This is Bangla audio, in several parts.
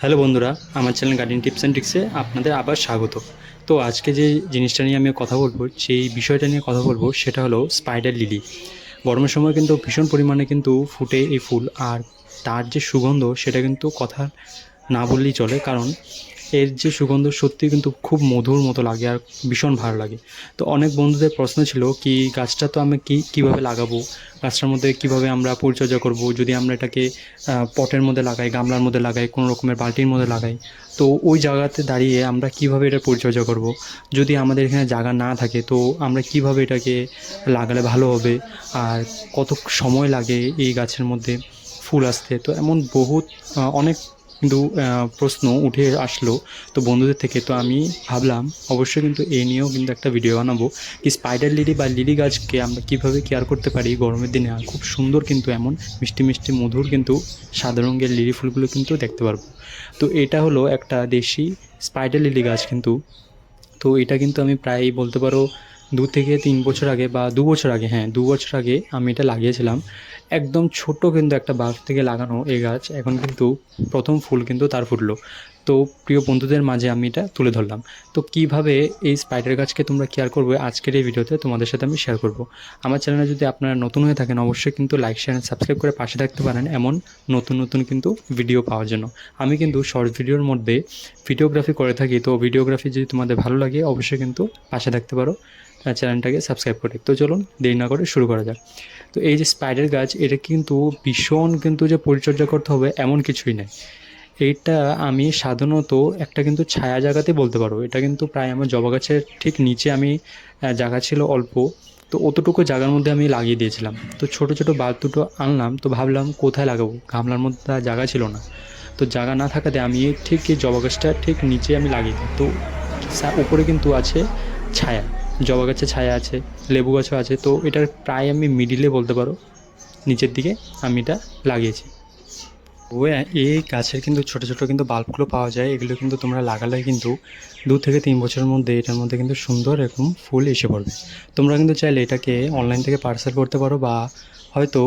হ্যালো বন্ধুরা, আমার চ্যানেল গার্ডেন টিপস অ্যান্ড ট্রিক্সে আপনাদের আবার স্বাগত। তো আজকে যে জিনিসটা নিয়ে আমি কথা বলবো, যেই বিষয়টা নিয়ে কথা বলবো সেটা হলো স্পাইডার লিলি। গরমের সময় কিন্তু ভীষণ পরিমাণে কিন্তু ফুটে এই ফুল, আর তার যে সুগন্ধ সেটা কিন্তু কথা না বললেই চলে, কারণ এর যে সুগন্ধ সত্যিই কিন্তু খুব মধুর মতো লাগে আর ভীষণ ভালো লাগে। তো অনেক বন্ধুদের প্রশ্ন ছিল কি গাছটা তো আমি কীভাবে লাগাবো, গাছটার মধ্যে কীভাবে আমরা পরিচর্যা করব, যদি আমরা এটাকে পটের মধ্যে লাগাই, গামলার মধ্যে লাগাই, কোনো রকমের বালতির মধ্যে লাগাই, তো ওই জায়গাতে দাঁড়িয়ে আমরা কীভাবে এটা পরিচর্যা করব, যদি আমাদের এখানে জায়গা না থাকে তো আমরা কীভাবে এটাকে লাগালে ভালো হবে, আর কত সময় লাগে এই গাছের মধ্যে ফুল আসতে। তো এমন বহুত অনেক কিন্তু প্রশ্ন উঠে আসলো তো বন্ধুদের থেকে। তো আমি ভাবলাম অবশ্যই কিন্তু এই নিয়েও কিন্তু একটা ভিডিও বানাবো, কি স্পাইডার লিলি বা লিলি গাছকে আমরা কীভাবে কেয়ার করতে পারি গরমের দিনে। আর খুব সুন্দর কিন্তু এমন মিষ্টি মিষ্টি মধুর কিন্তু সাদা রঙের লিলি ফুলগুলো কিন্তু দেখতে পারবো। তো এটা হলো একটা দেশি স্পাইডার লিলি গাছ কিন্তু। তো এটা কিন্তু আমি প্রায় বলতে পারো 2 থেকে 3 বছর আগে বা 2 বছর আগে, হ্যাঁ 2 বছর আগে আমি এটা লাগিয়েছিলাম। একদম ছোট কিন্তু একটা বাল্ব থেকে লাগানো এই গাছ এখন কিন্তু প্রথম ফুল কিন্তু তার ফুটলো। তো প্রিয় বন্ধুদের মাঝে আমি এটা তুলে ধরলাম। তো কিভাবে এই স্পাইডার গাছকে তোমরা কেয়ার করবে আজকের এই ভিডিওতে তোমাদের সাথে আমি শেয়ার করব। আমার চ্যানেলে যদি আপনারা নতুন হয়ে থাকেন অবশ্যই কিন্তু লাইক শেয়ার সাবস্ক্রাইব করে পাশে থাকতে পারেন এমন নতুন নতুন কিন্তু ভিডিও পাওয়ার জন্য। আমি কিন্তু শর্ট ভিডিওর মধ্যে ভিডিওগ্রাফি করে থাকি, তো ভিডিওগ্রাফি যদি তোমাদের ভালো লাগে অবশ্যই কিন্তু পাশে থাকতে পারো চ্যানেলটাকে সাবস্ক্রাইব করে। তো চলুন দেরি না করে শুরু করা যাক। তো এই যে স্পাইডার গাছ, এটা কিন্তু ভীষণ কিন্তু যে পরিচর্যা করতে হবে এমন কিছুই নেই। এইটা আমি সাধারণত একটা কিন্তু ছায়া জায়গাতে বলতে পারো, এটা কিন্তু প্রায় আমার জবা গাছের ঠিক নিচে আমি জায়গা ছিল অল্প, তো অতটুকু জায়গার মধ্যে আমি লাগিয়ে দিয়েছিলাম। তো ছোটো ছোটো বাল্ব দুটো আনলাম, তো ভাবলাম কোথায় লাগাবো, গামলার মধ্যে জায়গা ছিল না। তো জায়গা না থাকাতে আমি ঠিক এই জবা গাছটা ঠিক নিচে আমি লাগিয়ে দিই। তো উপরে কিন্তু আছে ছায়া, জবা গাছে ছায়া আছে, লেবু গাছও আছে। তো এটার প্রায় আমি মিডিলে বলতে পারো নিচের দিকে আমি এটা লাগিয়েছি। এই গাছের কিন্তু ছোটো ছোটো কিন্তু বাল্বগুলো পাওয়া যায়, এগুলো কিন্তু তোমরা লাগালে কিন্তু 2 থেকে 3 বছরের মধ্যে এটার মধ্যে কিন্তু সুন্দর এরকম ফুল এসে পড়বে। তোমরা কিন্তু চাইলে এটাকে অনলাইন থেকে পার্সেল করতে পারো, বা হয়তো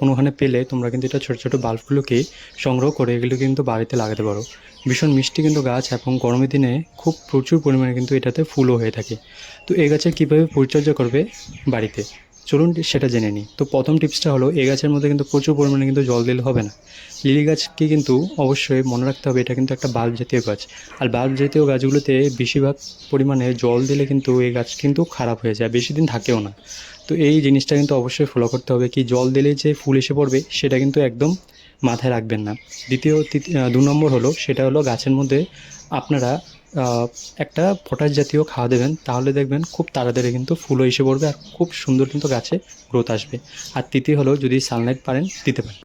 কোনোখানে পেলে তোমরা কিন্তু এটা ছোটো ছোটো বাল্বগুলোকে সংগ্রহ করে এগুলো কিন্তু বাড়িতে লাগাতে পারো। ভীষণ মিষ্টি কিন্তু গাছ, এবং গরমের দিনে খুব প্রচুর পরিমাণে কিন্তু এটাতে ফুলও হয়ে থাকে। তো এই গাছের কীভাবে পরিচর্যা করবে বাড়িতে, চলুন সেটা জেনে নিই। তো প্রথম টিপসটা হলো, এই গাছের মধ্যে কিন্তু প্রচুর পরিমাণে কিন্তু জল দিলে হবে না। লিলি গাছকে কিন্তু অবশ্যই মনে রাখতে হবে এটা কিন্তু একটা বাল্ব জাতীয় গাছ, আর বাল্ব জাতীয় গাছগুলোতে বেশিরভাগ পরিমাণে জল দিলে কিন্তু এই গাছ কিন্তু খারাপ হয়ে যায়, বেশি দিন থাকেও না। তো এই জিনিসটা কিন্তু অবশ্যই ফলো করতে হবে, কি জল দিলে যে ফুল এসে পড়বে সেটা কিন্তু একদম মাথায় রাখবেন না। 2 নম্বর হলো, সেটা হলো গাছের মধ্যে আপনারা একটা পটাশ জাতীয় খাওয়া দেবেন, তাহলে দেখবেন খুব তাড়াতাড়ি কিন্তু ফুলও এসে পড়বে আর খুব সুন্দর কিন্তু গাছে গ্রোথ আসবে। আর তৃতীয় হলো, যদি সানলাইট পারেন দিতে পারেন।